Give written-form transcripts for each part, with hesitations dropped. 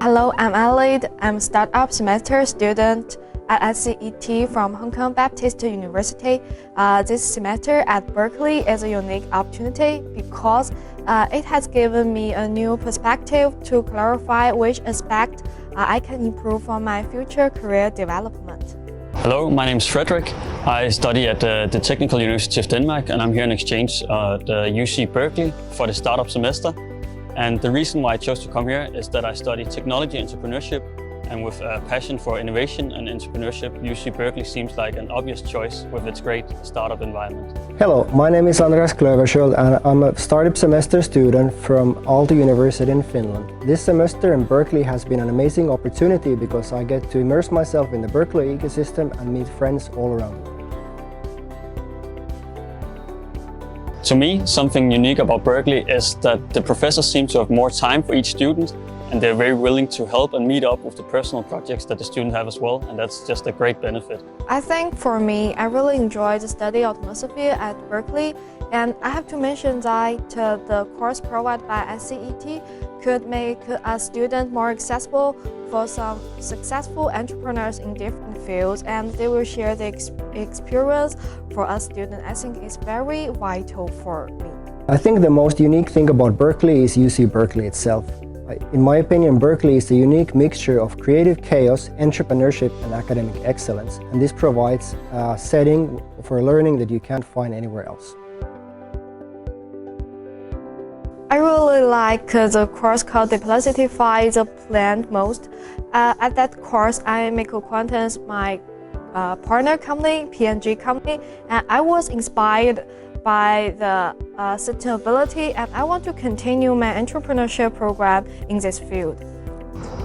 Hello, I'm Alid. I'm a startup semester student at SCET from Hong Kong Baptist University. This semester at Berkeley is a unique opportunity because it has given me a new perspective to clarify which aspect I can improve for my future career development. Hello, my name is Frederick. I study at the Technical University of Denmark and I'm here in exchange at UC Berkeley for the startup semester. And the reason why I chose to come here is that I study technology entrepreneurship, and with a passion for innovation and entrepreneurship, UC Berkeley seems like an obvious choice with its great startup environment. Hello, my name is Andreas Klöversköld and I'm a startup semester student from Aalto University in Finland. This semester in Berkeley has been an amazing opportunity because I get to immerse myself in the Berkeley ecosystem and meet friends all around. To me, something unique about Berkeley is that the professors seem to have more time for each student, and they're very willing to help and meet up with the personal projects that the students have as well, and that's just a great benefit. I think for me, I really enjoy the study of philosophy at Berkeley, and I have to mention that the course provided by SCET could make a student more accessible for some successful entrepreneurs in different fields, and they will share the experience for us students. I think it's very vital for me. I think the most unique thing about Berkeley is UC Berkeley itself. In my opinion, Berkeley is a unique mixture of creative chaos, entrepreneurship and academic excellence, and this provides a setting for learning that you can't find anywhere else. I really like the course called Diversify the Plant most. At that course, I make acquaintance with my partner company, P&G company, and I was inspired by the sustainability, and I want to continue my entrepreneurship program in this field.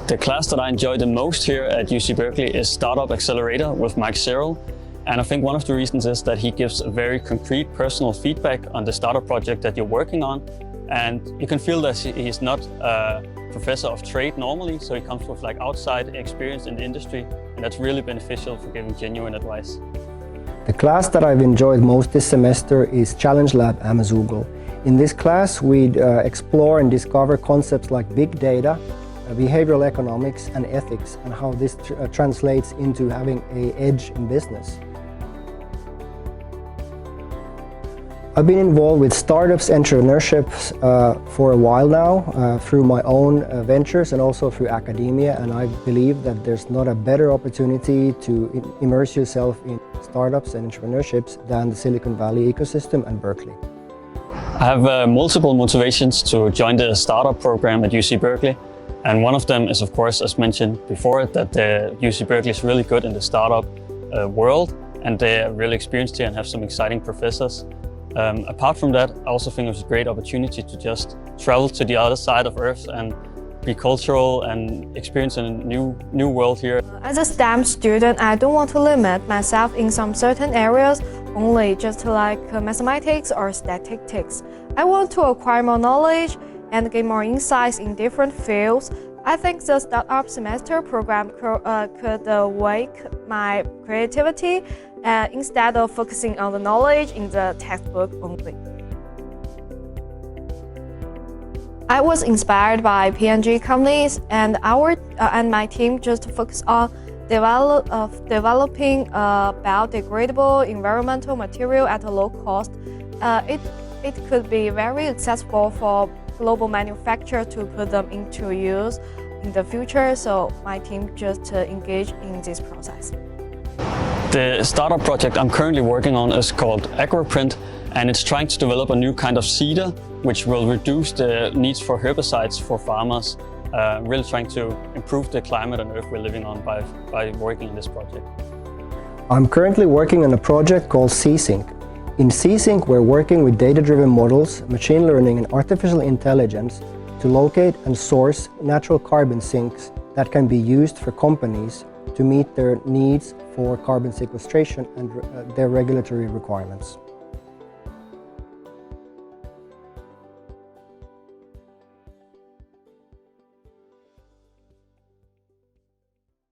The class that I enjoy the most here at UC Berkeley is Startup Accelerator with Mike Cyril. And I think one of the reasons is that he gives a very concrete personal feedback on the startup project that you're working on. And you can feel that he's not a professor of trade normally, so he comes with outside experience in the industry, and that's really beneficial for giving genuine advice. The class that I've enjoyed most this semester is Challenge Lab Amazoogle. In this class, we explore and discover concepts like big data, behavioral economics and ethics, and how this translates into having an edge in business. I've been involved with startups entrepreneurship for a while now through my own ventures and also through academia, and I believe that there's not a better opportunity to immerse yourself in startups and entrepreneurships than the Silicon Valley ecosystem and Berkeley. I have multiple motivations to join the startup program at UC Berkeley, and one of them is, of course, as mentioned before, that UC Berkeley is really good in the startup world, and they are really experienced here and have some exciting professors. Apart from that, I also think it was a great opportunity to just travel to the other side of Earth and be cultural and experience a new world here. As a STEM student, I don't want to limit myself in some certain areas, only just like mathematics or statistics. I want to acquire more knowledge and gain more insights in different fields. I think the startup semester program could wake my creativity instead of focusing on the knowledge in the textbook only. I was inspired by P&G companies, and my team just focus on developing biodegradable environmental material at a low cost. It could be very accessible for global manufacturers to put them into use in the future, so my team just engaged in this process. The startup project I'm currently working on is called AgroPrint, and it's trying to develop a new kind of seeder which will reduce the needs for herbicides for farmers, really trying to improve the climate on Earth we're living on by working on this project. I'm currently working on a project called SCET. In SCET, we're working with data-driven models, machine learning and artificial intelligence to locate and source natural carbon sinks that can be used for companies to meet their needs for carbon sequestration and their regulatory requirements.